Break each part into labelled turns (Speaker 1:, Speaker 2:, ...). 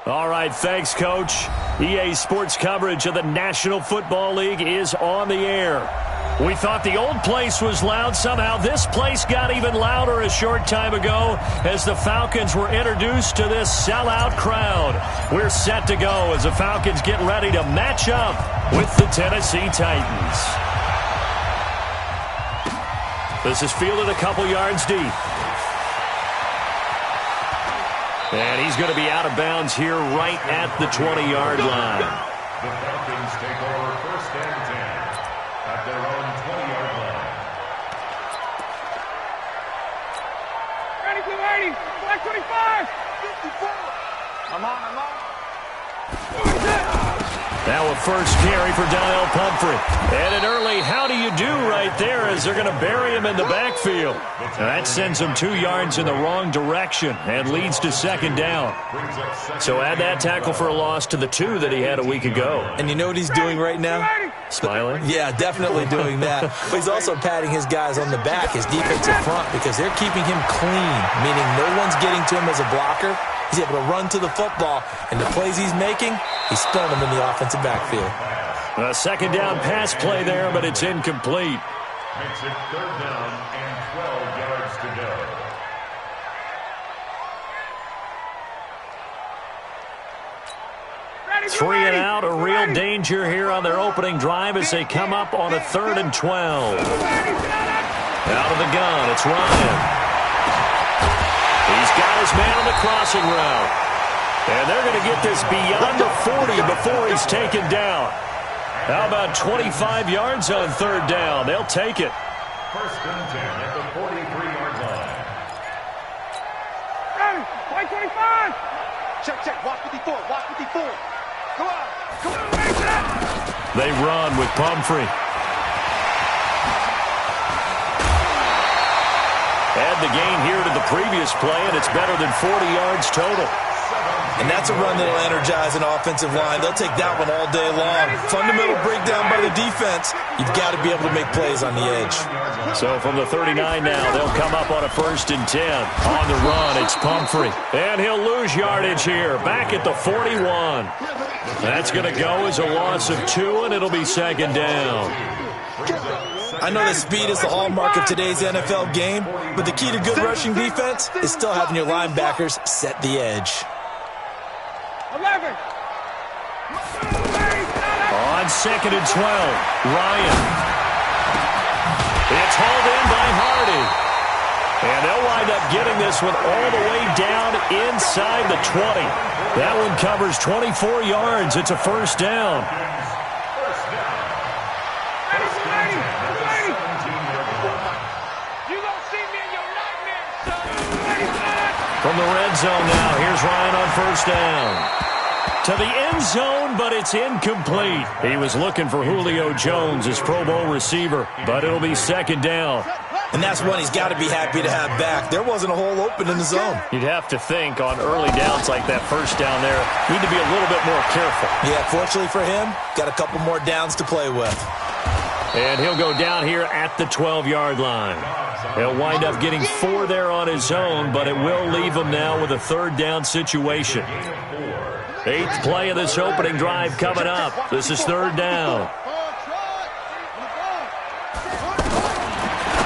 Speaker 1: All right, thanks, Coach. EA Sports coverage of the National Football League is on the air. We thought the old place was loud. Somehow this place got even louder a short time ago as the Falcons were introduced to this sellout crowd. We're set to go as the Falcons get ready to match up with the Tennessee Titans. This is fielded a couple yards deep. And he's going to be out of bounds here right at the 20-yard line.
Speaker 2: The Falcons take over 1st and 10 at their own 20-yard line.
Speaker 3: Ready, get ready. Black 25. 54. I'm on.
Speaker 1: Now a first carry for Donnell Pumphrey. And an early how do you do right there as they're going to bury him in the backfield. Now that sends him 2 yards in the wrong direction and leads to 2nd down. So add that tackle for a loss to the 2 that he had a week ago.
Speaker 4: And you know what he's doing right now?
Speaker 1: Smiling?
Speaker 4: Yeah, definitely doing that. But he's also patting his guys on the back, his defensive front, because they're keeping him clean, meaning no one's getting to him as a blocker. He's able to run to the football, and the plays he's making, he's throwing them in the offensive backfield.
Speaker 1: A 2nd down pass play there, but it's incomplete.
Speaker 2: Makes it 3rd down and 12 yards to go.
Speaker 1: Three and out, a real danger here on their opening drive as they come up on a 3rd and 12. Out of the gun, it's Ryan. He's got his man on the crossing route. And they're going to get this beyond the 40 before he's taken down. How about 25 yards on 3rd down? They'll take it.
Speaker 2: 1st and 10 at the 43-yard line.
Speaker 3: Ready, white 25. Check, walk 54, walk 54. Go on.
Speaker 1: They run with Pumphrey. Add the gain here to the previous play, and it's better than 40 yards total.
Speaker 4: And that's a run that'll energize an offensive line. They'll take that one all day long. Fundamental breakdown by the defense. You've got to be able to make plays on the edge.
Speaker 1: So from the 39 now, they'll come up on a 1st and 10. On the run, it's Pumphrey. And he'll lose yardage here, back at the 41. That's going to go as a loss of 2, and it'll be 2nd down.
Speaker 4: I know that speed is the hallmark of today's NFL game, but the key to good rushing defense is still having your linebackers set the edge.
Speaker 3: 11.
Speaker 1: On 2nd and 12, Ryan. It's hauled in by Hardy. And they'll wind up getting this one all the way down inside the 20. That one covers 24 yards. It's a 1st down. From the red zone now, here's Ryan on 1st down. To the end zone, but it's incomplete. He was looking for Julio Jones, his Pro Bowl receiver, but it'll be 2nd down.
Speaker 4: And that's one he's got to be happy to have back. There wasn't a hole open in the zone.
Speaker 1: You'd have to think on early downs like that 1st down there, need to be a little bit more careful.
Speaker 4: Yeah, fortunately for him, got a couple more downs to play with.
Speaker 1: And he'll go down here at the 12-yard line. He'll wind up getting 4 there on his own, but it will leave him now with a 3rd down situation. 8th play of this opening drive coming up. This is 3rd down.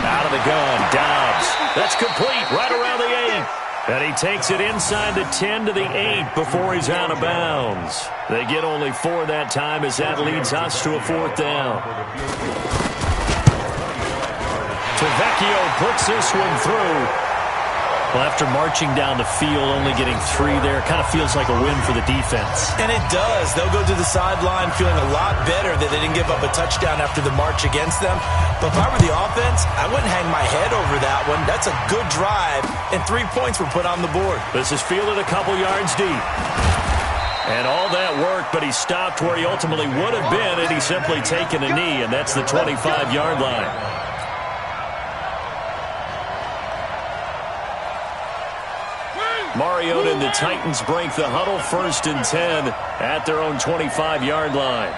Speaker 1: Out of the gun, Dobbs. That's complete right around the 8. And he takes it inside the 10 to the 8 before he's out of bounds. They get only 4 that time as that leads us to a 4th down. Tavecchio puts this one through. Well, after marching down the field, only getting 3 there, kind of feels like a win for the defense.
Speaker 4: And it does. They'll go to the sideline feeling a lot better that they didn't give up a touchdown after the march against them. But if I were the offense, I wouldn't hang my head over that one. That's a good drive, and 3 points were put on the board.
Speaker 1: This is fielded a couple yards deep. And all that worked, but he stopped where he ultimately would have been had he simply taken a knee, and that's the 25-yard line. Mariota and the Titans break the huddle, 1st and 10 at their own 25-yard line.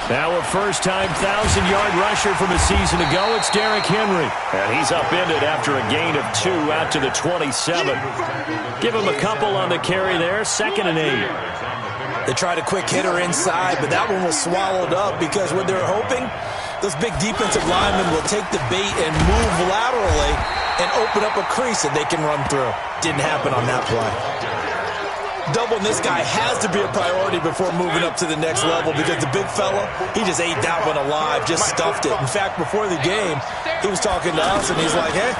Speaker 1: Now a first-time 1,000-yard rusher from a season ago, it's Derrick Henry. And he's upended after a gain of 2 out to the 27. Give him a couple on the carry there, 2nd and 8.
Speaker 4: They tried a quick hitter inside, but that one was swallowed up because what they're hoping, those big defensive linemen will take the bait and move laterally and open up a crease that they can run through. Didn't happen on that play. Doubling this guy has to be a priority before moving up to the next level because the big fella, he just ate that one alive, just stuffed it. In fact, before the game, he was talking to us, and he's like, hey,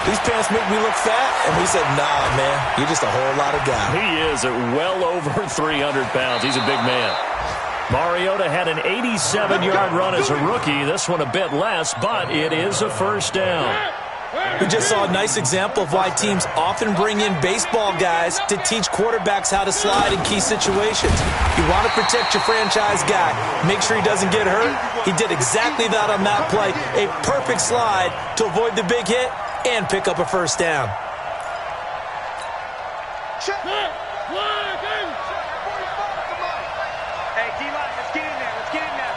Speaker 4: these pants make me look fat. And we said, nah, man, you're just a whole lot of guy.
Speaker 1: He is at well over 300 pounds. He's a big man. Mariota had an 87-yard run as a rookie. This one a bit less, but it is a first down.
Speaker 4: We just saw a nice example of why teams often bring in baseball guys to teach quarterbacks how to slide in key situations. You want to protect your franchise guy. Make sure he doesn't get hurt. He did exactly that on that play. A perfect slide to avoid the big hit and pick up a first down.
Speaker 3: Hey, D-line, let's get in there. Let's get in there.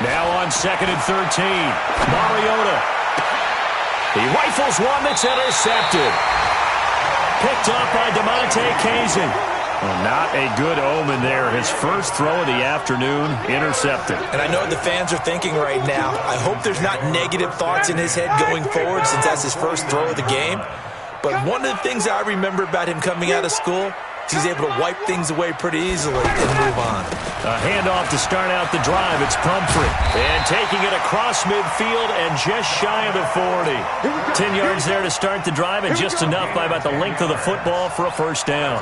Speaker 1: Now on 2nd and 13, Mariota. He rifles one that's intercepted. Picked up by DeMonte Kazin. Well, not a good omen there. His first throw of the afternoon, intercepted.
Speaker 4: And I know what the fans are thinking right now. I hope there's not negative thoughts in his head going forward since that's his first throw of the game. But one of the things I remember about him coming out of school, he's able to wipe things away pretty easily and move on.
Speaker 1: A handoff to start out the drive. It's Pumphrey. And taking it across midfield and just shy of the 40. 10 yards there to start the drive and just enough by about the length of the football for a first down.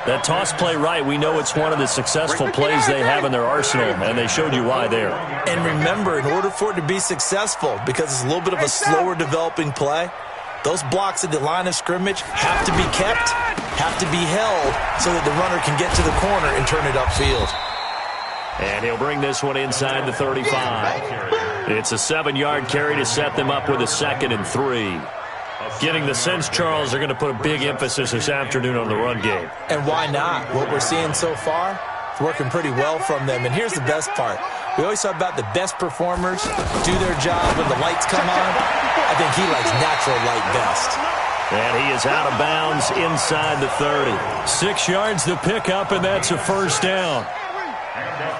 Speaker 1: That toss play right, we know it's one of the successful plays they have in their arsenal, and they showed you why there.
Speaker 4: And remember, in order for it to be successful, because it's a little bit of a slower developing play, those blocks at the line of scrimmage have to be kept, have to be held so that the runner can get to the corner and turn it upfield.
Speaker 1: And he'll bring this one inside the 35. It's a 7-yard carry to set them up with a 2nd and 3. Getting the sense, Charles, they're going to put a big emphasis this afternoon on the run game.
Speaker 4: And why not? What we're seeing so far, it's working pretty well from them. And here's the best part. We always talk about the best performers do their job when the lights come on. I think he likes natural light best.
Speaker 1: And he is out of bounds inside the 30. 6 yards to pick up, and that's a first down.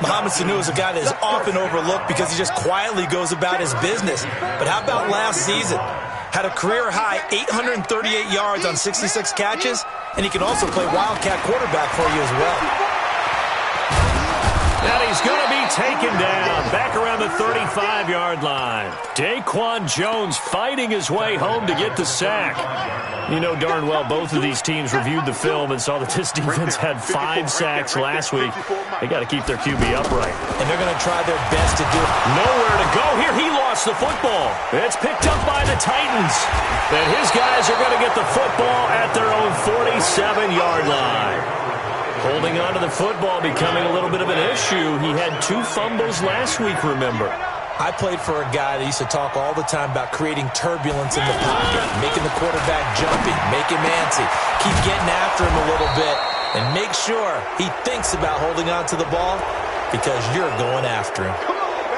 Speaker 4: Mohamed Sanu is a guy that is often overlooked because he just quietly goes about his business. But how about last season? Had a career-high 838 yards on 66 catches, and he can also play wildcat quarterback for you as well.
Speaker 1: And he's going to be taken down back around the 35-yard line. Daquan Jones fighting his way home to get the sack. You know darn well both of these teams reviewed the film and saw that this defense had 5 sacks last week. They got to keep their QB upright.
Speaker 4: And they're going to try their best to do it.
Speaker 1: Nowhere to go here. He lost the football. It's picked up by the Titans. And his guys are going to get the football at their own 47-yard line. Holding on to the football becoming a little bit of an issue. He had 2 fumbles last week, remember.
Speaker 4: I played for a guy that used to talk all the time about creating turbulence in the pocket, making the quarterback jumpy, make him antsy, keep getting after him a little bit, and make sure he thinks about holding on to the ball because you're going after him.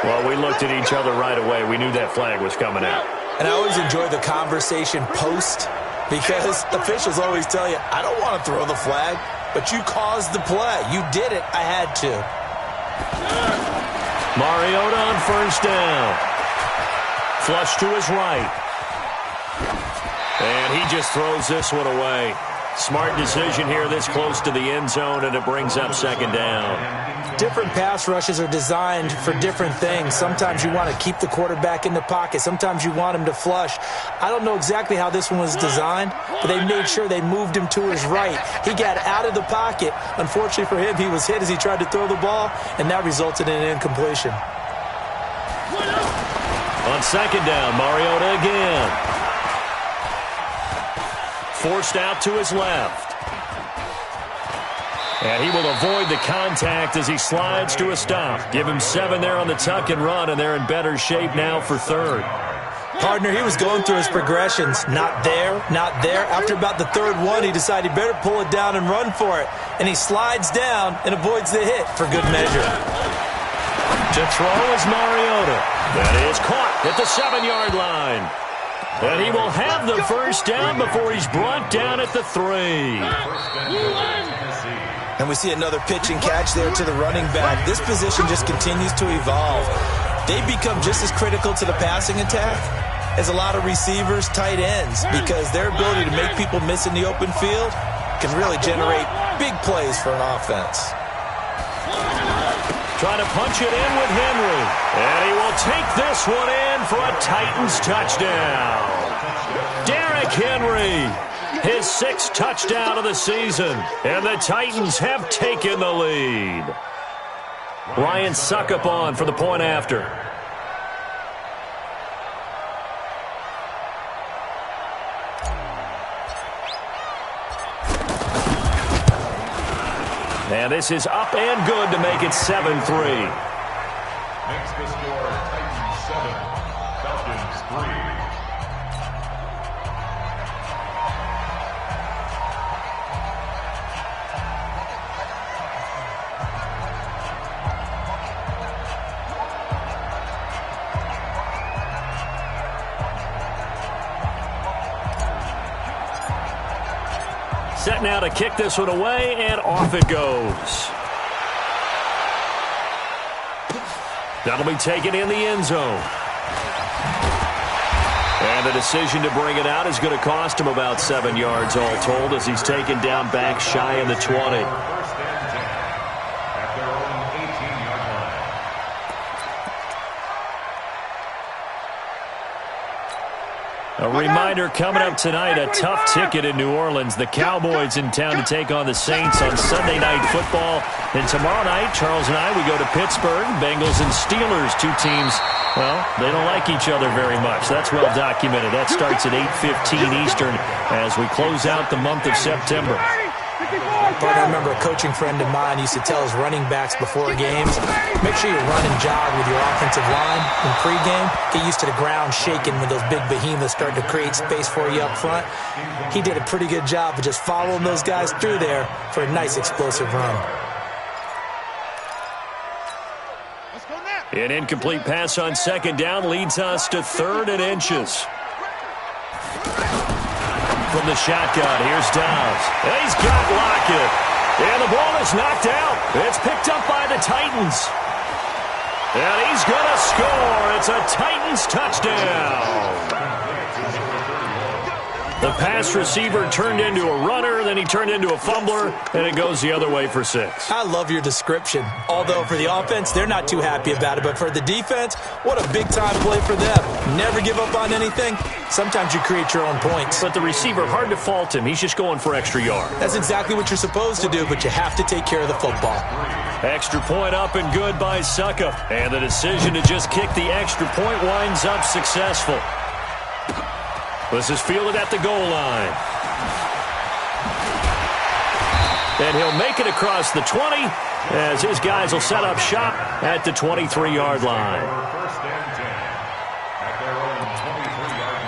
Speaker 1: Well, we looked at each other right away. We knew that flag was coming out.
Speaker 4: And I always enjoy the conversation post because officials always tell you, I don't want to throw the flag, but you caused the play. You did it. I had to.
Speaker 1: Mariota on first down. Flush to his right. And he just throws this one away. Smart decision here this close to the end zone, and it brings up 2nd down.
Speaker 4: Different pass rushes are designed for different things. Sometimes you want to keep the quarterback in the pocket. Sometimes you want him to flush. I don't know exactly how this one was designed, but they made sure they moved him to his right. He got out of the pocket. Unfortunately for him, he was hit as he tried to throw the ball, and that resulted in an incompletion.
Speaker 1: On 2nd down, Mariota again. Forced out to his left. And he will avoid the contact as he slides to a stop. Give him 7 there on the tuck and run, and they're in better shape now for 3rd.
Speaker 4: Partner, he was going through his progressions. Not there, not there. After about the third one, he decided he better pull it down and run for it. And he slides down and avoids the hit for good measure.
Speaker 1: To throw is Mariota. That is caught at the 7-yard line. And he will have the first down before he's brought down at the 3.
Speaker 4: And we see another pitch and catch there to the running back. This position just continues to evolve. They become just as critical to the passing attack as a lot of receivers, tight ends, because their ability to make people miss in the open field can really generate big plays for an offense.
Speaker 1: Trying to punch it in with Henry. And he will take this one in for a Titans touchdown. Derrick Henry, his 6th touchdown of the season. And the Titans have taken the lead. Ryan Suckup on for the point after. And this is up and good to make it 7-3.
Speaker 2: Makes the score Titans 7, Falcons 3.
Speaker 1: Set now to kick this one away, and off it goes. That'll be taken in the end zone. And the decision to bring it out is going to cost him about 7 yards all told as he's taken down back shy of the 20.
Speaker 2: First and 10 at their own 18-yard line.
Speaker 1: A reminder coming up tonight, a tough ticket in New Orleans. The Cowboys in town to take on the Saints on Sunday Night Football. And tomorrow night, Charles and I, we go to Pittsburgh. Bengals and Steelers, 2 teams, well, they don't like each other very much. That's well documented. That starts at 8:15 Eastern as we close out the month of September.
Speaker 4: But I remember a coaching friend of mine used to tell his running backs before games, make sure you run and jog with your offensive line in pregame. Get used to the ground shaking when those big behemoths start to create space for you up front. He did a pretty good job of just following those guys through there for a nice explosive run.
Speaker 1: An incomplete pass on 2nd down leads us to 3rd and inches. From the shotgun, here's Dobbs. And he's got Lockett. And the ball is knocked out. It's picked up by the Titans. And he's going to score. It's a Titans touchdown. The pass receiver turned into a runner, then he turned into a fumbler, and it goes the other way for 6.
Speaker 4: I love your description. Although for the offense, they're not too happy about it. But for the defense, what a big-time play for them. Never give up on anything. Sometimes you create your own points.
Speaker 1: But the receiver, hard to fault him. He's just going for extra yard.
Speaker 4: That's exactly what you're supposed to do, but you have to take care of the football.
Speaker 1: Extra point up and good by Suckup. And the decision to just kick the extra point winds up successful. This is fielded at the goal line. And he'll make it across the 20 as his guys will set up shop at the 23-yard line.
Speaker 2: First and 10 at their own 23-yard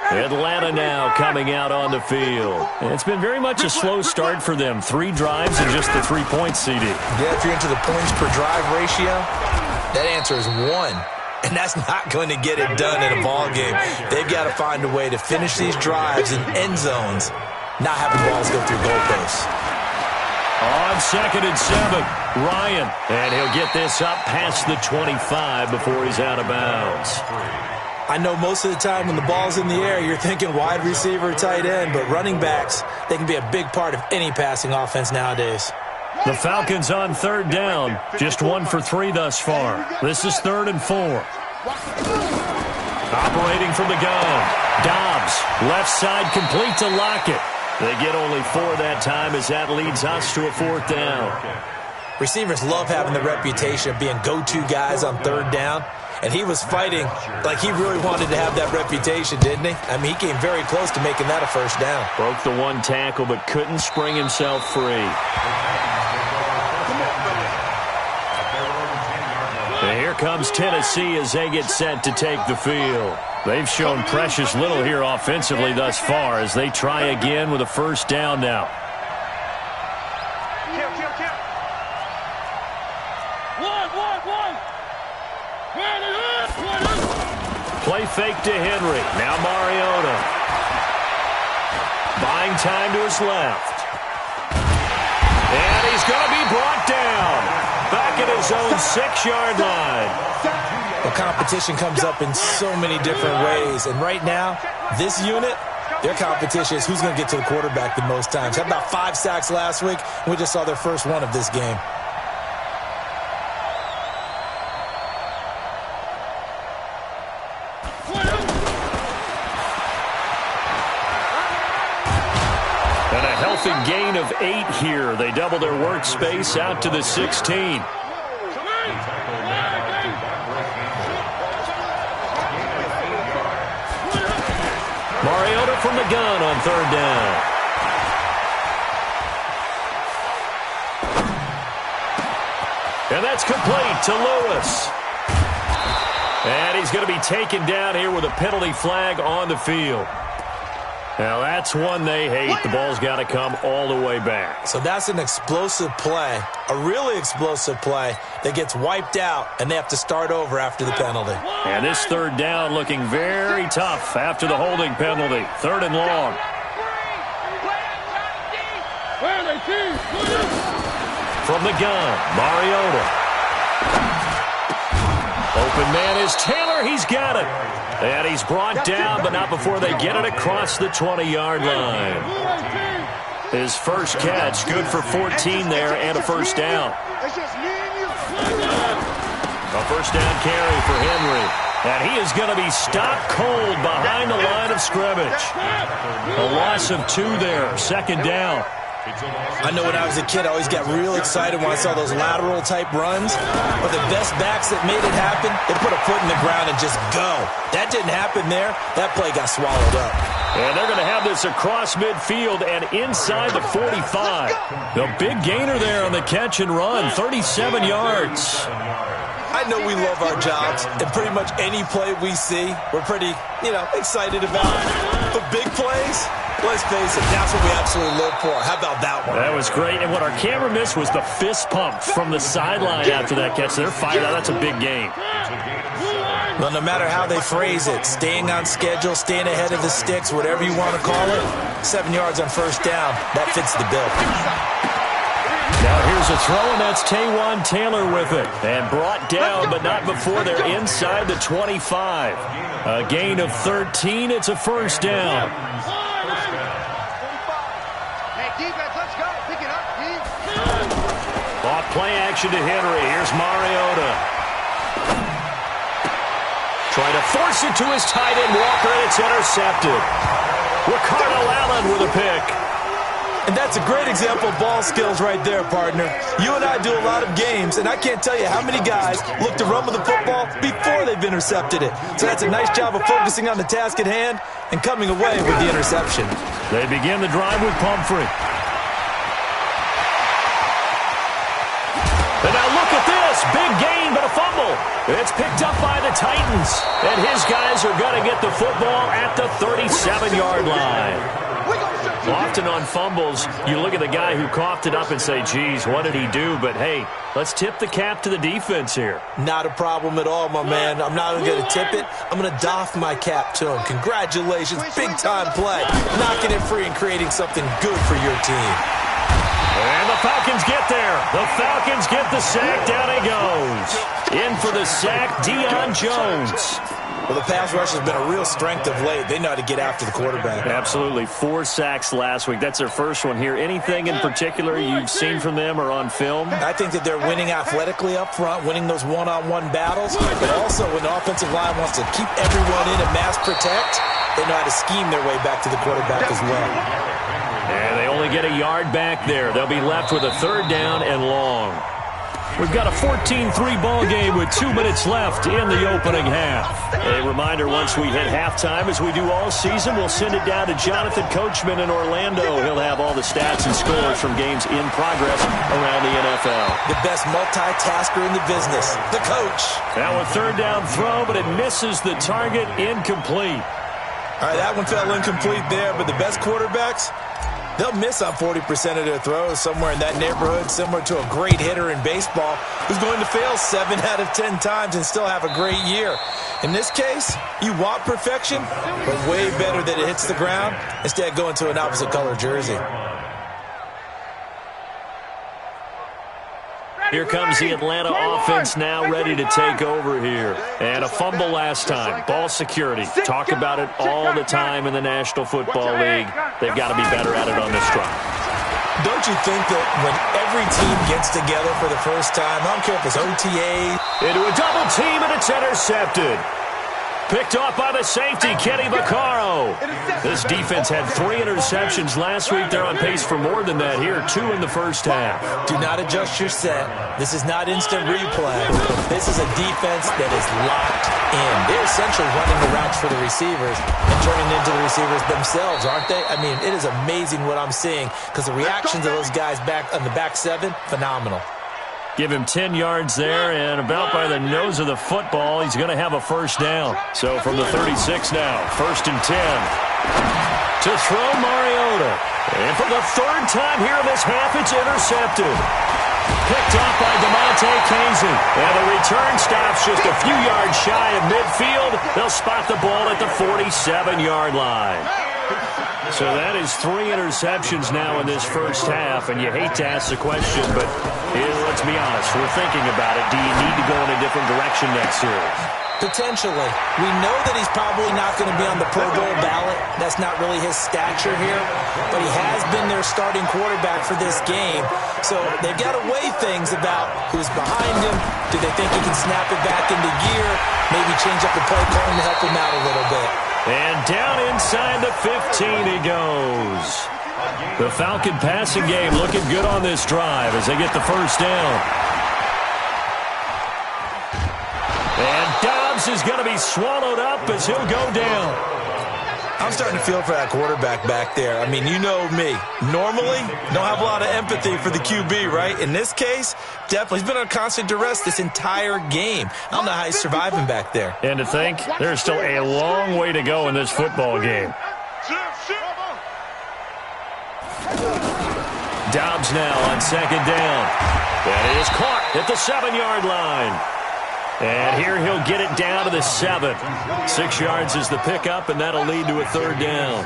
Speaker 2: line.
Speaker 1: Atlanta now coming out on the field. And it's been very much a slow start for them. 3 drives and just the 3 points, CD.
Speaker 4: Yeah, if you're into the points per drive ratio, that answer is 1. And that's not going to get it done in a ball game. They've got to find a way to finish these drives in end zones, not having balls go through goalposts.
Speaker 1: On 2nd and 7, Ryan. And he'll get this up past the 25 before he's out of bounds.
Speaker 4: I know most of the time when the ball's in the air, you're thinking wide receiver, tight end, but running backs, they can be a big part of any passing offense nowadays.
Speaker 1: The Falcons on 3rd down. Just 1 for 3 thus far. This is 3rd and 4. Operating from the gun. Dobbs, left side complete to Lockett. They get only 4 that time as that leads us to a 4th down.
Speaker 4: Receivers love having the reputation of being go-to guys on 3rd down. And he was fighting like he really wanted to have that reputation, didn't he? I mean, he came very close to making that a 1st down.
Speaker 1: Broke the 1 tackle but couldn't spring himself free. And here comes Tennessee as they get set to take the field. They've shown precious little here offensively thus far as they try again with a first down now. Play fake to Henry. Now Mariota. Buying time to his left. And he's going to be brought down. Back at his own 6-yard line.
Speaker 4: The competition comes up in so many different ways. And right now, this unit, their competition is who's going to get to the quarterback the most times. Had about 5 sacks last week, and we just saw their first one of this game.
Speaker 1: And a healthy gain of 8 here. They double their workspace out to the 16. Mariota from the gun on 3rd down. And that's complete to Lewis. And he's going to be taken down here with a penalty flag on the field. Now, that's one they hate. The ball's got to come all the way back.
Speaker 4: So that's an explosive play, a really explosive play that gets wiped out, and they have to start over after the penalty.
Speaker 1: And this 3rd down looking very tough after the holding penalty. 3rd and long. From the gun, Mariota. Open man is Taylor. He's got it. And he's brought down, but not before they get it across the 20-yard line. His first catch, good for 14 there, and a first down. A first down carry for Henry. And he is going to be stopped cold behind the line of scrimmage. A loss of 2 there, 2nd down.
Speaker 4: I know when I was a kid, I always got real excited when I saw those lateral-type runs. But the best backs that made it happen, they put a foot in the ground and just go. That didn't happen there. That play got swallowed up.
Speaker 1: And they're going to have this across midfield and inside the 45. The big gainer there on the catch and run, 37 yards.
Speaker 4: I know we love our jobs, and pretty much any play we see, we're pretty, excited about. But big plays, let's face it, that's what we absolutely live for. How about that one?
Speaker 1: That was great, and what our camera missed was the fist pump from the sideline after that catch. They're fired out. That's a big game.
Speaker 4: Well, no matter how they phrase it, staying on schedule, staying ahead of the sticks, whatever you want to call it, 7 yards on first down, that fits the bill.
Speaker 1: Now here's a throw, and that's Taywan Taylor with it. And brought down, but not before they're inside the 25. A gain of 13. It's a first down. Off play action to Henry. Here's Mariota. Trying to force it to his tight end, Walker, and it's intercepted. Ricardo Allen with a pick.
Speaker 4: And that's a great example of ball skills right there, partner. You and I do a lot of games, and I can't tell you how many guys look to run with the football before they've intercepted it. So that's a nice job of focusing on the task at hand and coming away with the interception.
Speaker 1: They begin the drive with Pumphrey. And now look at this. Big gain, but a fumble. It's picked up by the Titans. And his guys are going to get the football at the 37-yard line. Often on fumbles, you look at the guy who coughed it up and say, geez, what did he do? But, hey, let's tip the cap to the defense here.
Speaker 4: Not a problem at all, my man. I'm not even going to tip it. I'm going to doff my cap to him. Congratulations. Big-time play. Knocking it free and creating something good for your team.
Speaker 1: And the Falcons get there. The Falcons get the sack. Down he goes. In for the sack, Deion Jones.
Speaker 4: Well, the pass rush has been a real strength of late. They know how to get after the quarterback.
Speaker 1: Absolutely. 4 sacks last week. That's their first one here. Anything in particular you've seen from them or on film?
Speaker 4: I think that they're winning athletically up front, winning those one-on-one battles. But also when the offensive line wants to keep everyone in and mass protect, they know how to scheme their way back to the quarterback as well.
Speaker 1: And they only get a yard back there. They'll be left with a 3rd down and long. We've got a 14-3 ball game with 2 minutes left in the opening half. A reminder, once we hit halftime, as we do all season, we'll send it down to Jonathan Coachman in Orlando. He'll have all the stats and scores from games in progress around the NFL.
Speaker 4: The best multitasker in the business, the coach.
Speaker 1: Now a third down throw, but it misses the target, incomplete.
Speaker 4: All right, that one fell incomplete there, but the best quarterbacks, they'll miss on 40% of their throws, somewhere in that neighborhood, similar to a great hitter in baseball who's going to fail 7 out of 10 times and still have a great year. In this case, you want perfection, but way better that it hits the ground instead of going to an opposite color jersey.
Speaker 1: Here comes the Atlanta offense now ready to take over here. And a fumble last time. Ball security. Talk about it all the time in the National Football League. They've got to be better at it on this drive.
Speaker 4: Don't you think that when every team gets together for the first time, I don't care if it's OTA.
Speaker 1: Into a double team, and it's intercepted. Picked off by the safety, Kenny Vaccaro. This defense had 3 interceptions last week. They're on pace for more than that here, 2 in the first half.
Speaker 4: Do not adjust your set. This is not instant replay. This is a defense that is locked in. They're essentially running the routes for the receivers and turning into the receivers themselves, aren't they? I mean, it is amazing what I'm seeing because the reactions of those guys back on the back 7, phenomenal.
Speaker 1: Give him 10 yards there, and about by the nose of the football, he's going to have a first down. So from the 36 now, 1st and 10. To throw Mariota. And for the 3rd time here in this half, it's intercepted. Picked off by DeMonte Casey. And the return stops just a few yards shy of midfield. They'll spot the ball at the 47-yard line. So that is 3 interceptions now in this first half, and you hate to ask the question, but let's be honest, we're thinking about it. Do you need to go in a different direction next series?
Speaker 4: Potentially. We know that he's probably not going to be on the Pro Bowl ballot. That's not really his stature here, but he has been their starting quarterback for this game. So they've got to weigh things about who's behind him. Do they think he can snap it back into gear? Maybe change up the play calling to help him out a little bit.
Speaker 1: And down inside the 15 he goes. The Falcon passing game looking good on this drive as they get the first down. And Dobbs is going to be swallowed up as he'll go down.
Speaker 4: I'm starting to feel for that quarterback back there. I mean, you know me. Normally, don't have a lot of empathy for the QB, right? In this case, definitely. He's been on constant duress this entire game. I don't know how he's surviving back there.
Speaker 1: And to think, there's still a long way to go in this football game. Dobbs now on 2nd down. That is caught at the 7-yard line. And here he'll get it down to the 7. 6 yards is the pickup, and that'll lead to a 3rd down.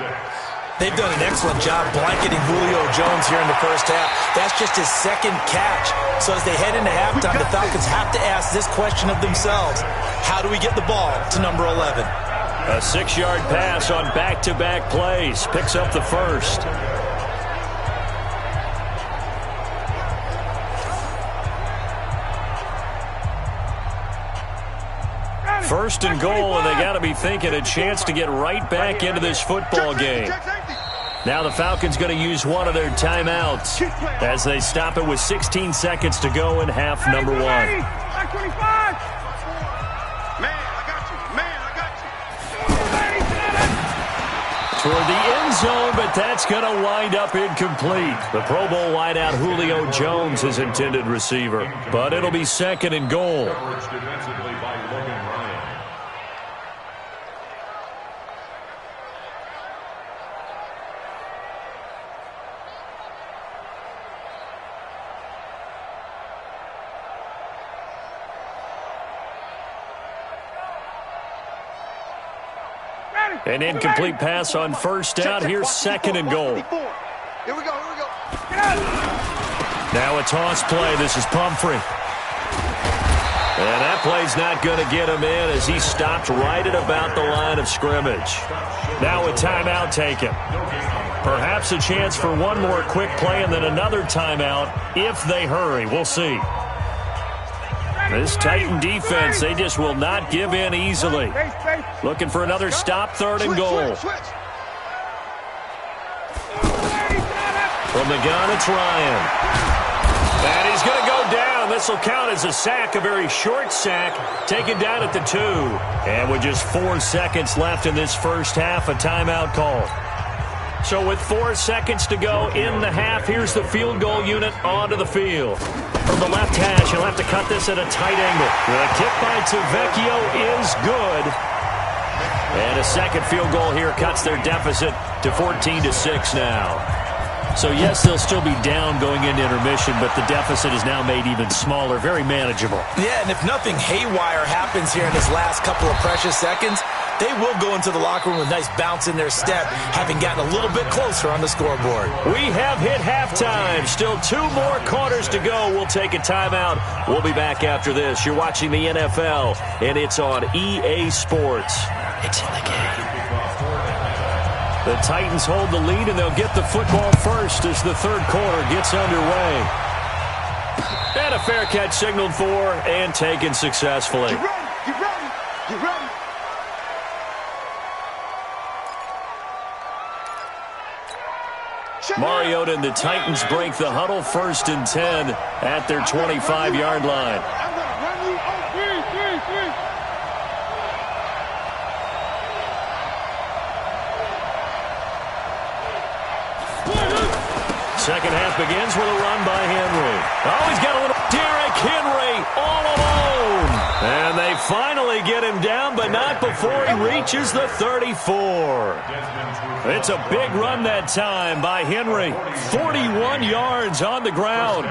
Speaker 4: They've done an excellent job blanketing Julio Jones here in the first half. That's just his 2nd catch. So as they head into halftime, the Falcons have to ask this question of themselves. How do we get the ball to number 11?
Speaker 1: A 6-yard pass on back-to-back plays. Picks up the 1st. First and goal, and they got to be thinking a chance to get right back into this football game. Now the Falcons going to use one of their timeouts as they stop it with 16 seconds to go in half number 1. Toward the end zone, but that's going to wind up incomplete. The Pro Bowl wideout Julio Jones, his intended receiver. But it'll be 2nd and goal. An incomplete pass on 1st down. Here's 2nd and goal.
Speaker 3: Here we go.
Speaker 1: Now a toss play. This is Pumphrey. And that play's not going to get him in as he stopped right at about the line of scrimmage. Now a timeout taken. Perhaps a chance for one more quick play and then another timeout if they hurry. We'll see. This Titan defense, they just will not give in easily. Looking for another stop, 3rd and goal. From the gun, it's Ryan. And he's going to go down. The this will count as a sack, a very short sack, taken down at the 2. And with just 4 seconds left in this first half, a timeout call. So with 4 seconds to go in the half, here's the field goal unit onto the field. From the left hash, he'll have to cut this at a tight angle. The kick by Tavecchio is good. And a second field goal here cuts their deficit to 14-6 now. So, yes, they'll still be down going into intermission, but the deficit is now made even smaller, very manageable.
Speaker 4: Yeah, and if nothing haywire happens here in this last couple of precious seconds, they will go into the locker room with a nice bounce in their step, having gotten a little bit closer on the scoreboard.
Speaker 1: We have hit halftime. Still 2 more quarters to go. We'll take a timeout. We'll be back after this. You're watching the NFL, and it's on EA Sports. It's in the game. The Titans hold the lead, and they'll get the football first as the third quarter gets underway. And a fair catch signaled for and taken successfully.
Speaker 3: Get ready, get ready, get ready.
Speaker 1: Mariota and the Titans break the huddle, 1st and 10 at their 25-yard line.
Speaker 3: I'm going to run you on 3.
Speaker 1: Second half begins with a run by Henry. Oh, he's got a little Derrick Henry all alone. And they finally get him down, but not before he reaches the 34. It's a big run that time by Henry. 41 yards on the ground.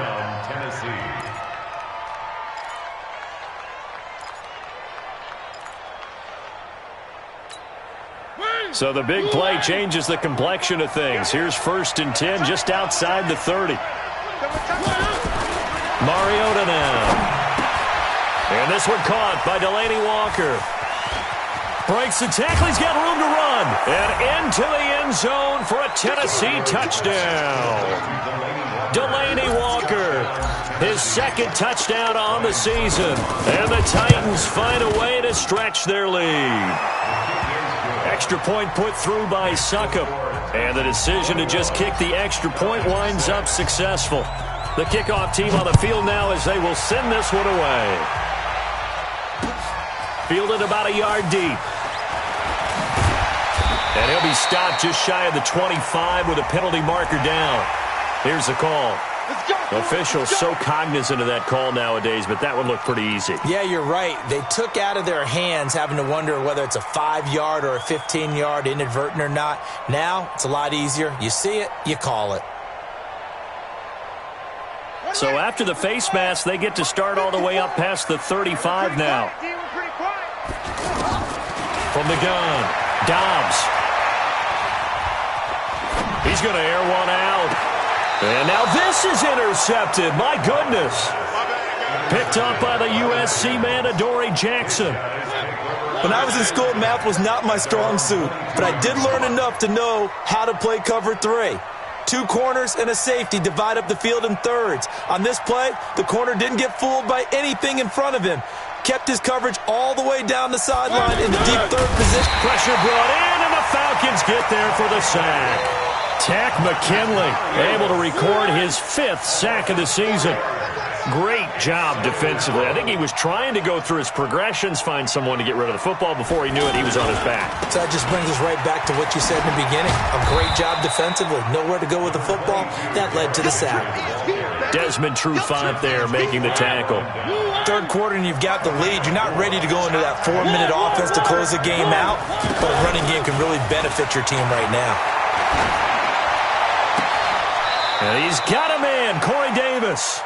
Speaker 1: So the big play changes the complexion of things. Here's 1st and 10 just outside the 30. Mariota now. And this one caught by Delaney Walker. Breaks the tackle. He's got room to run. And into the end zone for a Tennessee touchdown. Delaney Walker, his 2nd touchdown on the season. And the Titans find a way to stretch their lead. Extra point put through by Succop. And the decision to just kick the extra point winds up successful. The kickoff team on the field now as they will send this one away. Fielded about a yard deep. And he'll be stopped just shy of the 25 with a penalty marker down. Here's the call. Officials so cognizant of that call nowadays, but that one looked pretty easy.
Speaker 4: Yeah, you're right. They took out of their hands having to wonder whether it's a 5-yard or a 15-yard inadvertent or not. Now, it's a lot easier. You see it, you call it.
Speaker 1: So after the face mask, they get to start all the way up past the 35 now. From the gun, Dobbs. He's going to air one out. And now this is intercepted. My goodness. Picked up by the USC man, Adoree Jackson.
Speaker 4: When I was in school, math was not my strong suit, but I did learn enough to know how to play cover 3. 2 corners and a safety divide up the field in thirds. On this play, the corner didn't get fooled by anything in front of him. Kept his coverage all the way down the sideline in the deep third position.
Speaker 1: Pressure brought in, and the Falcons get there for the sack. Tack McKinley able to record his 5th sack of the season. Great job defensively. I think he was trying to go through his progressions, find someone to get rid of the football. Before he knew it, he was on his back.
Speaker 4: So that just brings us right back to what you said in the beginning. A great job defensively. Nowhere to go with the football. That led to the sack.
Speaker 1: Desmond Trufant there making the tackle.
Speaker 4: Third quarter and you've got the lead. You're not ready to go into that 4-minute offense to close the game out, but a running game can really benefit your team right now.
Speaker 1: And he's got a man, Corey Davis.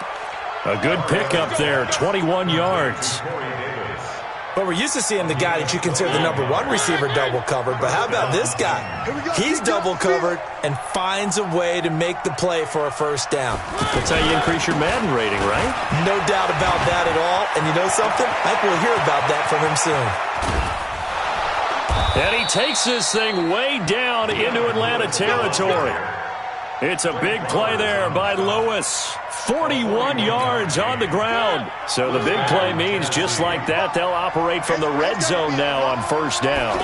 Speaker 1: A good pickup there, 21 yards.
Speaker 4: But we're used to seeing the guy that you consider the number 1 receiver double covered. But how about this guy? He's double covered and finds a way to make the play for a first down.
Speaker 1: That's how you increase your Madden rating, right?
Speaker 4: No doubt about that at all. And you know something? I think we'll hear about that from him soon.
Speaker 1: And he takes this thing way down into Atlanta territory. It's a big play there by Lewis. 41 yards on the ground. So the big play means just like that, they'll operate from the red zone now on first down.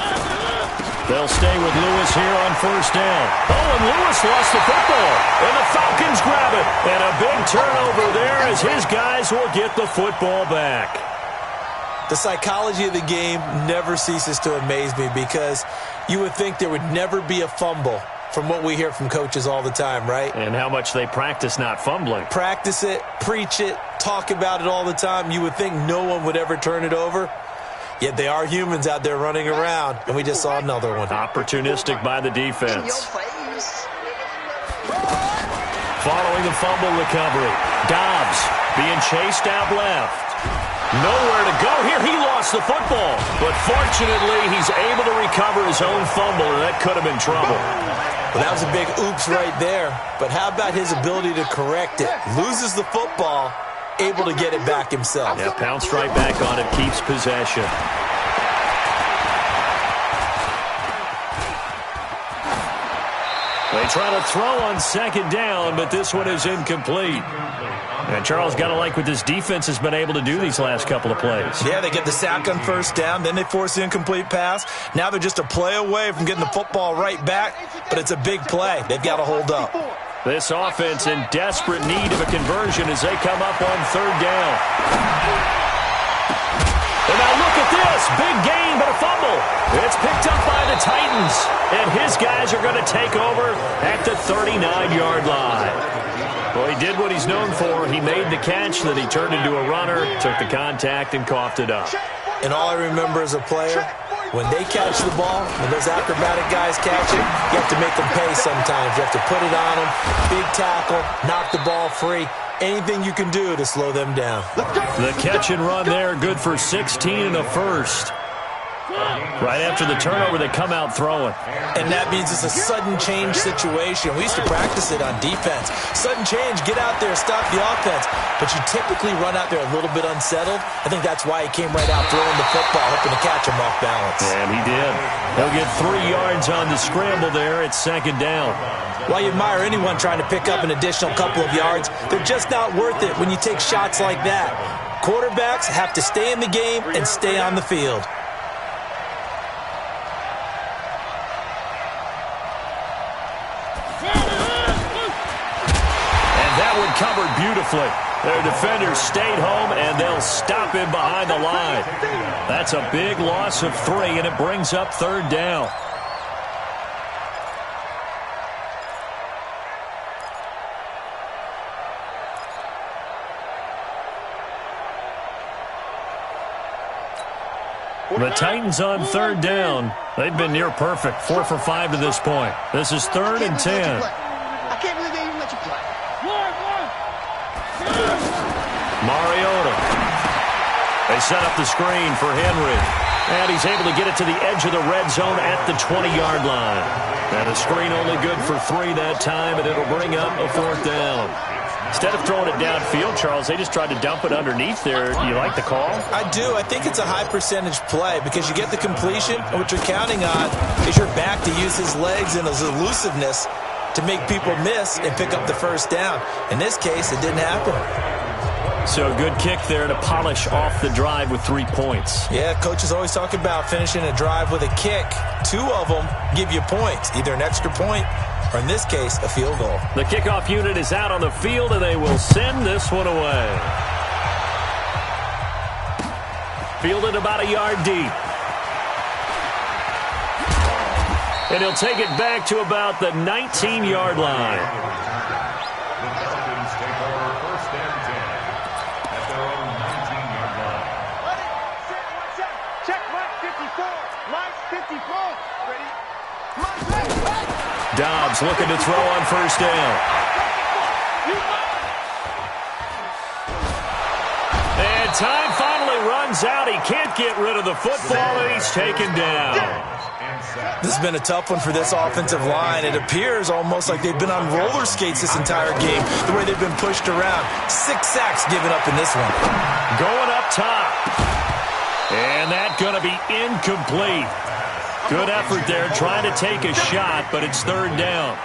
Speaker 1: They'll stay with Lewis here on first down. Oh, and Lewis lost the football. And the Falcons grab it. And a big turnover there as his guys will get the football back.
Speaker 4: The psychology of the game never ceases to amaze me because you would think there would never be a fumble from what we hear from coaches all the time, right?
Speaker 1: And how much they practice not fumbling.
Speaker 4: Practice it, preach it, talk about it all the time. You would think no one would ever turn it over. Yet they are humans out there running around, and we just saw another one.
Speaker 1: Opportunistic by the defense. Following the fumble recovery, Dobbs being chased out left. Nowhere to go here. He lost the football. But fortunately, he's able to recover his own fumble, and that could have been trouble.
Speaker 4: Well, that was a big oops right there. But how about his ability to correct it? Loses the football, able to get it back himself.
Speaker 1: Yeah, pounced right back on it, keeps possession. They try to throw on second down, but this one is incomplete. And Charles, got to like what this defense has been able to do these last couple of plays.
Speaker 4: Yeah, they get the sack on first down, then they force the incomplete pass. Now they're just a play away from getting the football right back, but it's a big play. They've got to hold up.
Speaker 1: This offense in desperate need of a conversion as they come up on third down. And now look at this. Big gain, but a fumble. It's picked up by the Titans. And his guys are going to take over at the 39-yard line. Well, he did what he's known for. He made the catch, then he turned into a runner, took the contact, and coughed it up.
Speaker 4: And all I remember as a player, when they catch the ball, when those acrobatic guys catch it, you have to make them pay sometimes. You have to put it on them, big tackle, knock the ball free. Anything you can do to slow them down.
Speaker 1: The catch and run there, good for 16 and a first. Right after the turnover, they come out throwing.
Speaker 4: And that means it's a sudden change situation. We used to practice it on defense. Sudden change, get out there, stop the offense. But you typically run out there a little bit unsettled. I think that's why he came right out throwing the football, hoping to catch him off balance.
Speaker 1: And he did. He'll get 3 yards on the scramble there at second down.
Speaker 4: While you admire anyone trying to pick up an additional couple of yards, they're just not worth it when you take shots like that. Quarterbacks have to stay in the game and stay on the field.
Speaker 1: Covered beautifully. Their defenders stayed home, and they'll stop him behind the line. That's a big loss of 3, and it brings up third down. The Titans on third down. They've been near perfect, 4 for 5 to this point. This is 3rd and 10.
Speaker 3: I can't believe they even let you play.
Speaker 1: Mariota. They set up the screen for Henry. And he's able to get it to the edge of the red zone at the 20-yard line. And a screen only good for 3 that time, and it'll bring up a 4th down. Instead of throwing it downfield, Charles, they just tried to dump it underneath there. You like the call?
Speaker 4: I do. I think it's a high-percentage play because you get the completion, and what you're counting on is your back to use his legs and his elusiveness to make people miss and pick up the first down. In this case, it didn't happen.
Speaker 1: So good kick there to polish off the drive with 3 points.
Speaker 4: Yeah, coaches always talk about finishing a drive with a kick. 2 of them give you points, either an extra point or, in this case, a field goal.
Speaker 1: The kickoff unit is out on the field, and they will send this one away. Fielded about a yard deep. And he'll take it back to about the 19-yard line. Dobbs looking to throw on first down. And time finally runs out. He can't get rid of the football, and he's taken down.
Speaker 4: This has been a tough one for this offensive line. It appears almost like they've been on roller skates this entire game, the way they've been pushed around. 6 sacks given up in this one.
Speaker 1: Going up top. And that's going to be incomplete. Good effort there, trying to take a shot, but it's 3rd down.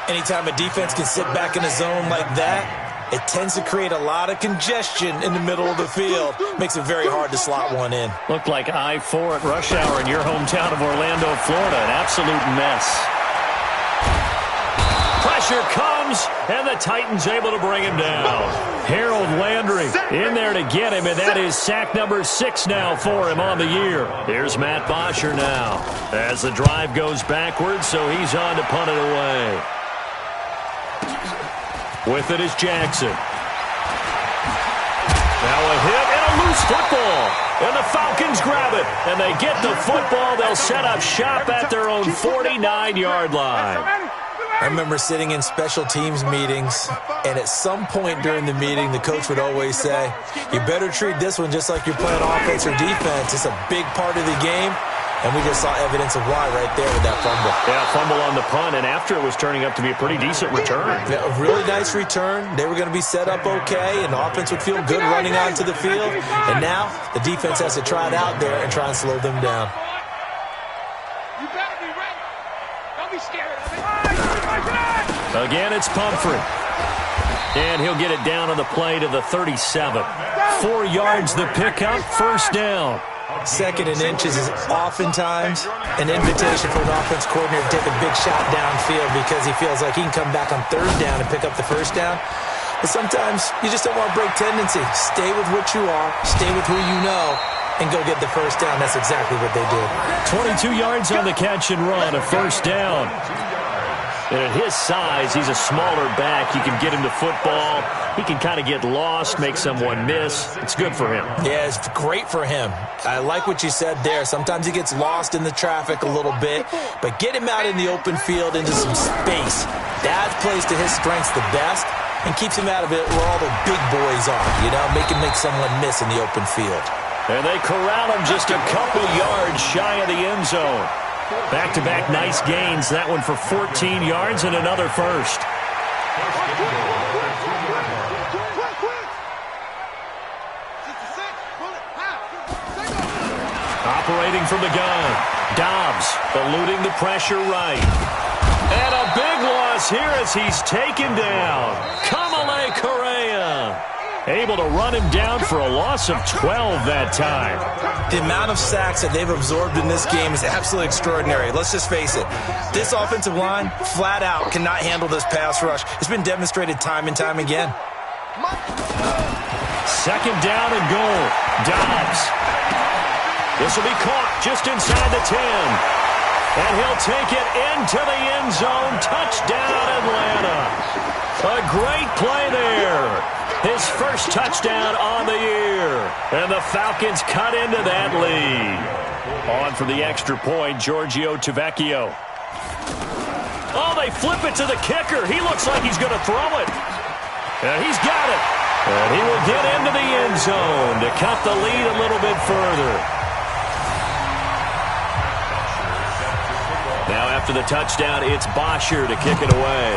Speaker 4: Anytime a defense can sit back in a zone like that, it tends to create a lot of congestion in the middle of the field. Makes it very hard to slot one in.
Speaker 1: Looked like I-4 at rush hour in your hometown of Orlando, Florida. An absolute mess. Pressure comes, and the Titans able to bring him down. Harold Landry in there to get him, and that is sack number 6 now for him on the year. Here's Matt Bosher now as the drive goes backwards, so he's on to punt it away. With it is Jackson. Now a hit and a loose football. And the Falcons grab it. And they get the football. They'll set up shop at their own 49-yard line.
Speaker 4: I remember sitting in special teams meetings, and at some point during the meeting, the coach would always say, you better treat this one just like you're playing offense or defense. It's a big part of the game. And we just saw evidence of why right there with that fumble.
Speaker 1: Yeah, fumble on the punt, and after it was turning up to be a pretty decent return.
Speaker 4: Yeah, a really nice return. They were going to be set up okay, and the offense would feel good running onto the field. And now the defense has to try it out there and try and slow them down.
Speaker 3: You better be ready. Don't be scared of it.
Speaker 1: Again, it's Pumphrey. And he'll get it down on the play to the 37. 4 yards the pickup, first down.
Speaker 4: 2nd and inches is oftentimes an invitation for an offense coordinator to take a big shot downfield because he feels like he can come back on 3rd down and pick up the 1st down. But sometimes you just don't want to break tendency. Stay with what you are, stay with who you know, and go get the 1st down. That's exactly what they did.
Speaker 1: 22 yards on the catch and run, a 1st down. And at his size, he's a smaller back. You can get him to football. He can kind of get lost, make someone miss. It's good for him.
Speaker 4: Yeah, it's great for him. I like what you said there. Sometimes he gets lost in the traffic a little bit, but get him out in the open field into some space. That plays to his strengths the best and keeps him out of it where all the big boys are, you know, make him make someone miss in the open field.
Speaker 1: And they corral him just a couple yards shy of the end zone. Back-to-back nice gains. That one for 14 yards and another first. Operating from the gun. Dobbs eluding the pressure right. And a big loss here as he's taken down. Kamale Correa. Able to run him down for a loss of 12 that time.
Speaker 4: The amount of sacks that they've absorbed in this game is absolutely extraordinary. Let's just face it. This offensive line, flat out, cannot handle this pass rush. It's been demonstrated time and time again.
Speaker 1: 2nd down and goal. Dobbs. This will be caught just inside the 10. And he'll take it into the end zone. Touchdown, Atlanta. A great play there. His first touchdown on the year. And the Falcons cut into that lead. On for the extra point, Giorgio Tavecchio. Oh, they flip it to the kicker. He looks like he's going to throw it. And he's got it. And he will get into the end zone to cut the lead a little bit further. Now after the touchdown, it's Bosher to kick it away.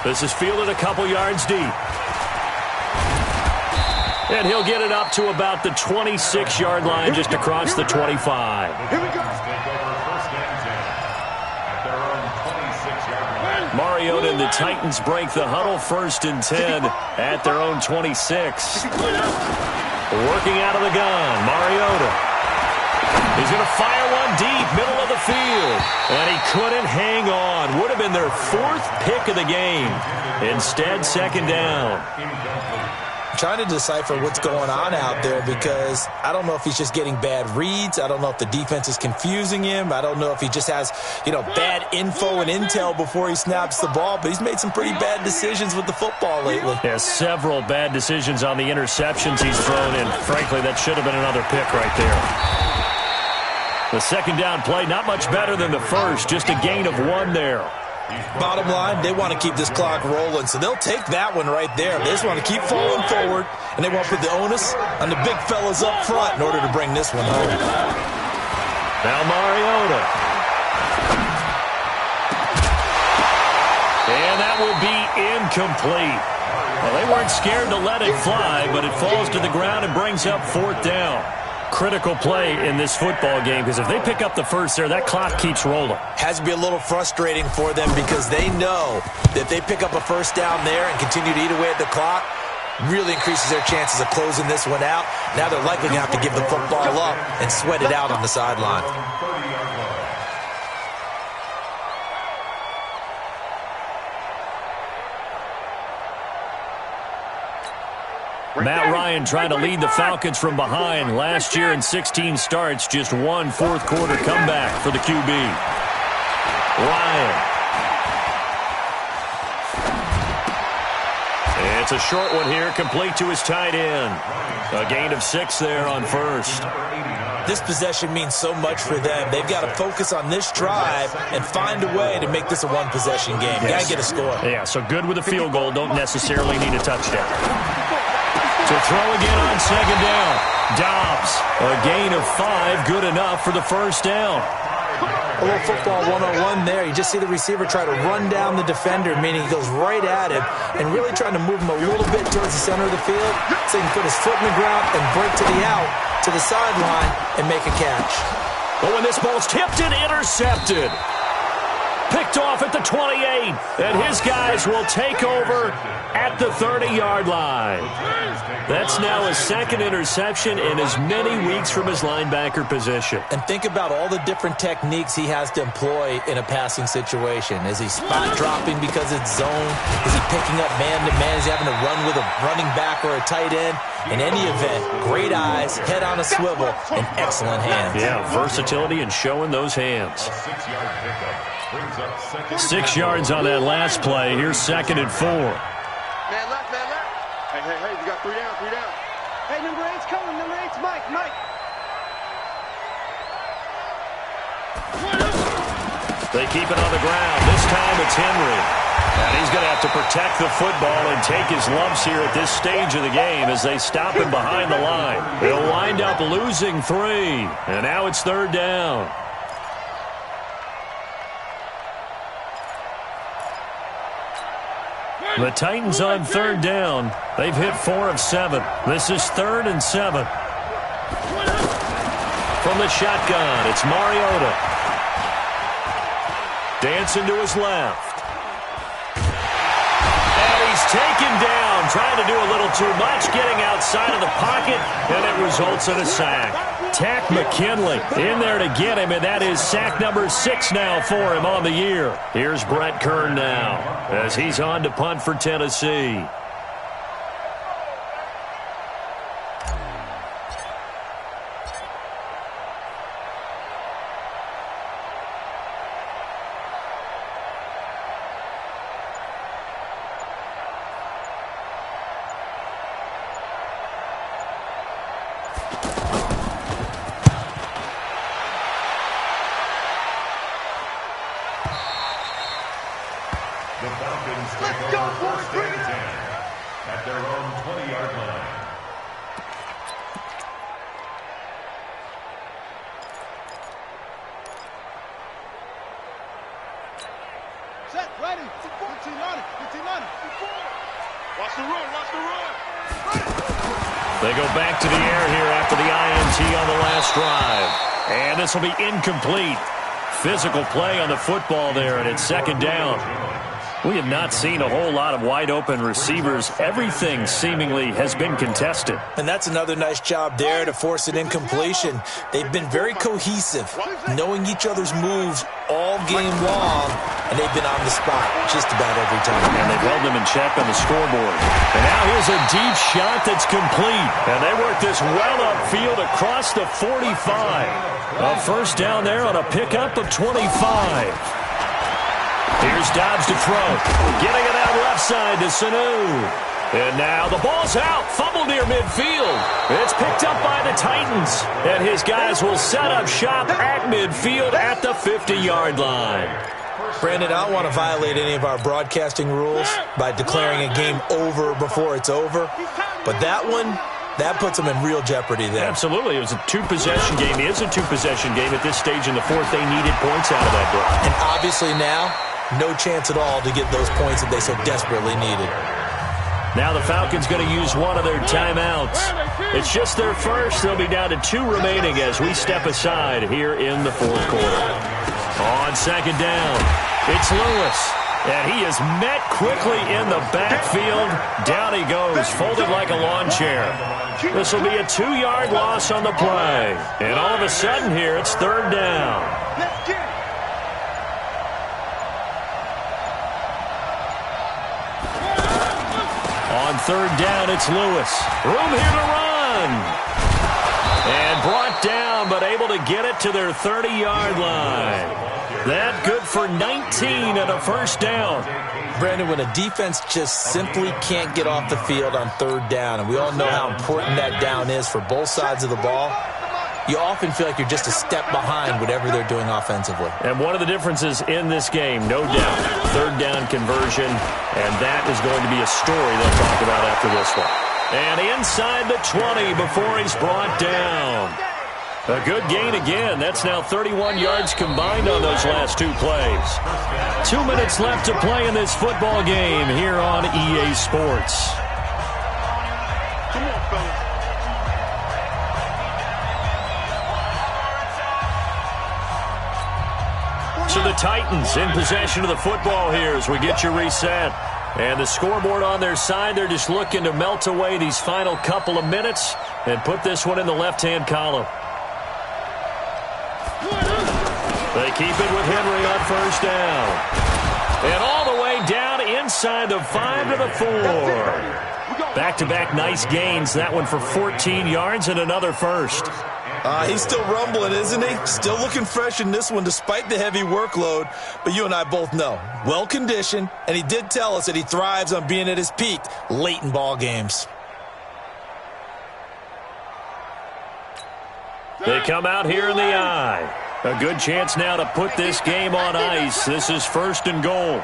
Speaker 1: This is fielded a couple yards deep. And he'll get it up to about the 26-yard line, just across the 25.
Speaker 3: Here we go.
Speaker 1: Mariota and the Titans break the huddle, 1st and 10 at their own 26. Working out of the gun, Mariota. He's going to fire one deep, middle of the field. And he couldn't hang on. Would have been their 4th pick of the game. Instead, 2nd down.
Speaker 4: I'm trying to decipher what's going on out there because I don't know if he's just getting bad reads. I don't know if the defense is confusing him. I don't know if he just has, bad info and intel before he snaps the ball. But he's made some pretty bad decisions with the football lately.
Speaker 1: Yeah, several bad decisions on the interceptions he's thrown in. Frankly, that should have been another pick right there. The 2nd down play, not much better than the first, just a gain of 1 there.
Speaker 4: Bottom line, they want to keep this clock rolling, so they'll take that one right there. They just want to keep falling forward, and they want to put the onus on the big fellas up front in order to bring this one home.
Speaker 1: Now Mariota. And that will be incomplete. Well, they weren't scared to let it fly, but it falls to the ground and brings up 4th down. critical play in this football game because if they pick up the first there, that clock keeps rolling.
Speaker 4: Has to be a little frustrating for them because they know that if they pick up a first down there and continue to eat away at the clock, really increases their chances of closing this one out. Now they're likely going to have to give the football up and sweat it out on the sideline.
Speaker 1: Matt Ryan trying to lead the Falcons from behind. Last year in 16 starts, just one fourth-quarter comeback for the QB. Ryan. It's a short one here, complete to his tight end. A gain of 6 there on first.
Speaker 4: This possession means so much for them. They've got to focus on this drive and find a way to make this a one-possession game. Got to get a score.
Speaker 1: Yeah, so good with a field goal. Don't necessarily need a touchdown. To throw again on second down. Dobbs, a gain of 5, good enough for the first down.
Speaker 4: A little football one-on-one there. You just see the receiver try to run down the defender, meaning he goes right at him and really trying to move him a little bit towards the center of the field so he can put his foot in the ground and break to the out, to the sideline, and make a catch.
Speaker 1: Oh, and this ball's tipped and intercepted. Picked off at the 28, and his guys will take over at the 30-yard line. That's now his second interception in as many weeks from his linebacker position.
Speaker 4: And think about all the different techniques he has to employ in a passing situation. Is he spot dropping because it's zone? Is he picking up man-to-man? Is he having to run with a running back or a tight end? In any event, great eyes, head on a swivel, and excellent hands.
Speaker 1: Yeah, versatility and showing those hands. 6 yards on that last play. Here's 2nd and 4.
Speaker 3: Man left, man left. Hey, we got 3 down, 3 down. Hey, number 8's coming, number 8's Mike.
Speaker 1: They keep it on the ground. This time it's Henry. And he's going to have to protect the football and take his lumps here at this stage of the game as they stop him behind the line. They'll wind up losing 3. And now it's 3rd down. The Titans on 3rd down. They've hit 4 of 7. This is 3rd and 7. From the shotgun, it's Mariota. Dancing to his left. And he's taken down, trying to do a little too much, getting outside of the pocket, and it results in a sack. Tack McKinley in there to get him, and that is sack number 6 now for him on the year. Here's Brett Kern now as he's on to punt for Tennessee.
Speaker 2: The Falcons take over first and 10 at their own 20-yard line.
Speaker 3: Set, ready. 15 on it. Watch the run.
Speaker 1: They go back to the air here after the INT on the last drive. And this will be incomplete. Physical play on the football there, and it's 2nd down. We have not seen a whole lot of wide-open receivers. Everything seemingly has been contested.
Speaker 4: And that's another nice job there to force an incompletion. They've been very cohesive, knowing each other's moves all game long, and they've been on the spot just about every time.
Speaker 1: And they've held them in check on the scoreboard. And now here's a deep shot that's complete. And they work this well upfield across the 45. A first down there on a pickup of 25. Here's Dobbs to throw. Getting it out left side to Sanu. And now the ball's out. Fumble near midfield. It's picked up by the Titans. And his guys will set up shop at midfield at the 50-yard line.
Speaker 4: Brandon, I don't want to violate any of our broadcasting rules by declaring a game over before it's over. But that one, that puts them in real jeopardy there.
Speaker 1: Absolutely. It was a 2-possession game. It is a 2-possession game at this stage in the 4th. They needed points out of that drive.
Speaker 4: And obviously now, no chance at all to get those points that they so desperately needed.
Speaker 1: Now the Falcons going to use one of their timeouts. It's just their first. They'll be down to 2 remaining as we step aside here in the fourth quarter. On second down, it's Lewis. And he is met quickly in the backfield. Down he goes, folded like a lawn chair. This will be a 2-yard loss on the play. And all of a sudden here, it's third down.
Speaker 3: Let's get it.
Speaker 1: On third down, it's Lewis. Room here to run. And brought down, but able to get it to their 30-yard line. That good for 19 and a first down.
Speaker 4: Brandon, when a defense just simply can't get off the field on third down, and we all know how important that down is for both sides of the ball, you often feel like you're just a step behind whatever they're doing offensively.
Speaker 1: And one of the differences in this game, no doubt, third down conversion, and that is going to be a story they'll talk about after this one. And inside the 20 before he's brought down. A good gain again. That's now 31 yards combined on those last 2 plays. 2 minutes left to play in this football game here on EA Sports.
Speaker 3: Come on, fellas.
Speaker 1: So the Titans in possession of the football here as we get you reset. And the scoreboard on their side, they're just looking to melt away these final couple of minutes and put this one in the left-hand column. They keep it with Henry on first down. And all the way down inside the 5 to the 4. Back-to-back nice gains. That one for 14 yards and another first.
Speaker 4: He's still rumbling, isn't he? Still looking fresh in this one despite the heavy workload. But you and I both know, well-conditioned, and he did tell us that he thrives on being at his peak late in ball games.
Speaker 1: They come out here in the eye. A good chance now to put this game on ice. This is first and goal.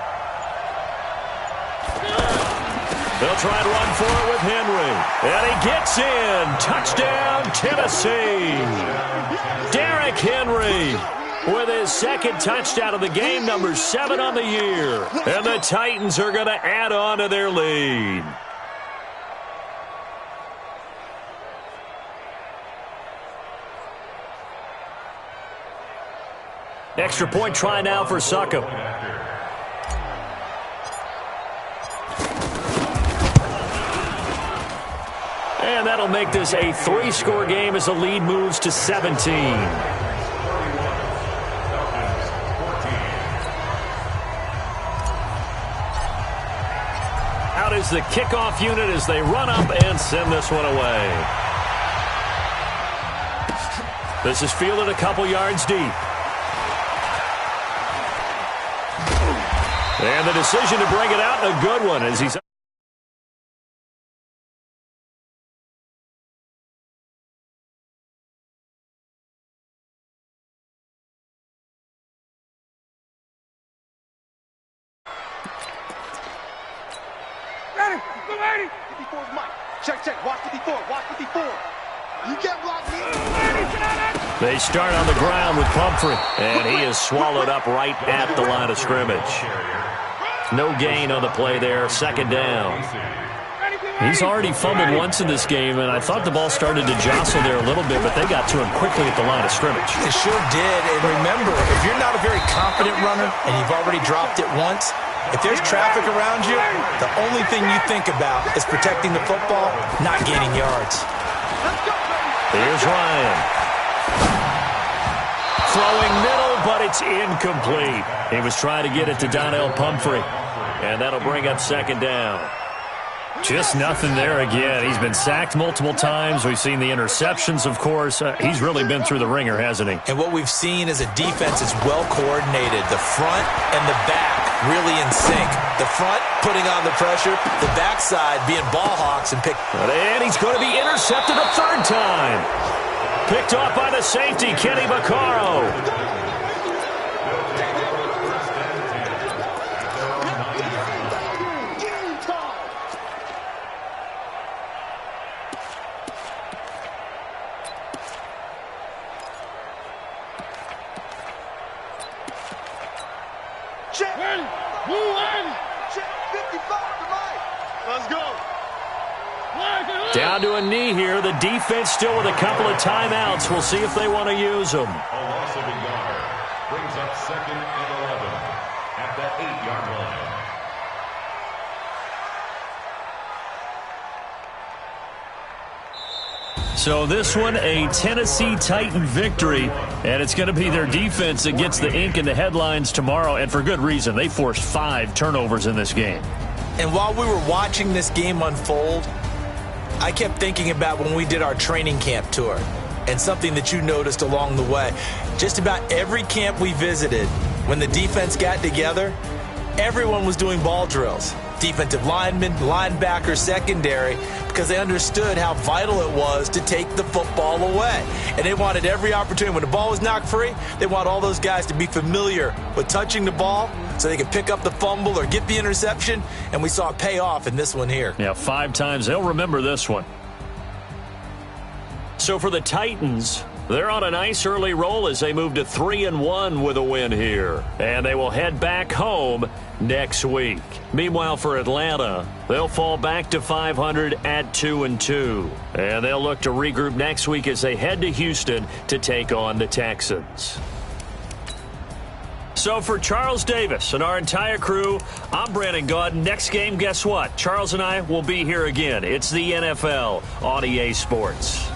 Speaker 1: They'll try and run for it with Henry. And he gets in. Touchdown, Tennessee. Derrick Henry with his second touchdown of the game, number 7 on the year. And the Titans are going to add on to their lead. Extra point try now for Succop. And that'll make this a 3-score game as the lead moves to 17. Out is the kickoff unit as they run up and send this one away. This is fielded a couple yards deep. And the decision to bring it out, a good one as he's...
Speaker 3: Ready, go ready. 54's Mike. Check. Watch 54. You get blocked, me.
Speaker 1: They start on the ground with Pumphrey, and he is swallowed up right at the line of scrimmage. No gain on the play there, second down. He's already fumbled once in this game, and I thought the ball started to jostle there a little bit, but they got to him quickly at the line of scrimmage.
Speaker 4: It sure did, and remember, if you're not a very confident runner and you've already dropped it once, if there's traffic around you, the only thing you think about is protecting the football, not gaining yards.
Speaker 1: Here's Ryan. Throwing middle, but it's incomplete. He was trying to get it to Donnell Pumphrey, and that'll bring up second down. Just nothing there again. He's been sacked multiple times. We've seen the interceptions, of course. He's really been through the ringer, hasn't he?
Speaker 4: And what we've seen is a defense that's well coordinated. The front and the back really in sync. The front putting on the pressure, the backside being ball hawks and pick.
Speaker 1: And he's going to be intercepted a third time. Picked off by the safety, Kenny Vaccaro.
Speaker 3: Check. Ready. Move ready. Check. 55 to Mike. Let's go.
Speaker 1: Down to a knee here. The defense still with a couple of timeouts. We'll see if they want to use them.
Speaker 2: A loss of a yard brings up 2nd and 11 at the 8-yard line.
Speaker 1: So this one, a Tennessee Titan victory, and it's going to be their defense that gets the ink in the headlines tomorrow, and for good reason. They forced 5 turnovers in this game.
Speaker 4: And while we were watching this game unfold, I kept thinking about when we did our training camp tour and something that you noticed along the way. Just about every camp we visited, when the defense got together, everyone was doing ball drills. Defensive linemen, linebackers, secondary, because they understood how vital it was to take the football away. And they wanted every opportunity. When the ball was knocked free, they want all those guys to be familiar with touching the ball so they could pick up the fumble or get the interception. And we saw it pay off in this one here.
Speaker 1: Yeah, 5 times. They'll remember this one. So for the Titans, they're on a nice early roll as they move to 3-1 with a win here. And they will head back home next week. Meanwhile, for Atlanta, they'll fall back to 500 at 2-2. And they'll look to regroup next week as they head to Houston to take on the Texans. So for Charles Davis and our entire crew, I'm Brandon Gaudin. Next game, guess what? Charles and I will be here again. It's the NFL on EA Sports.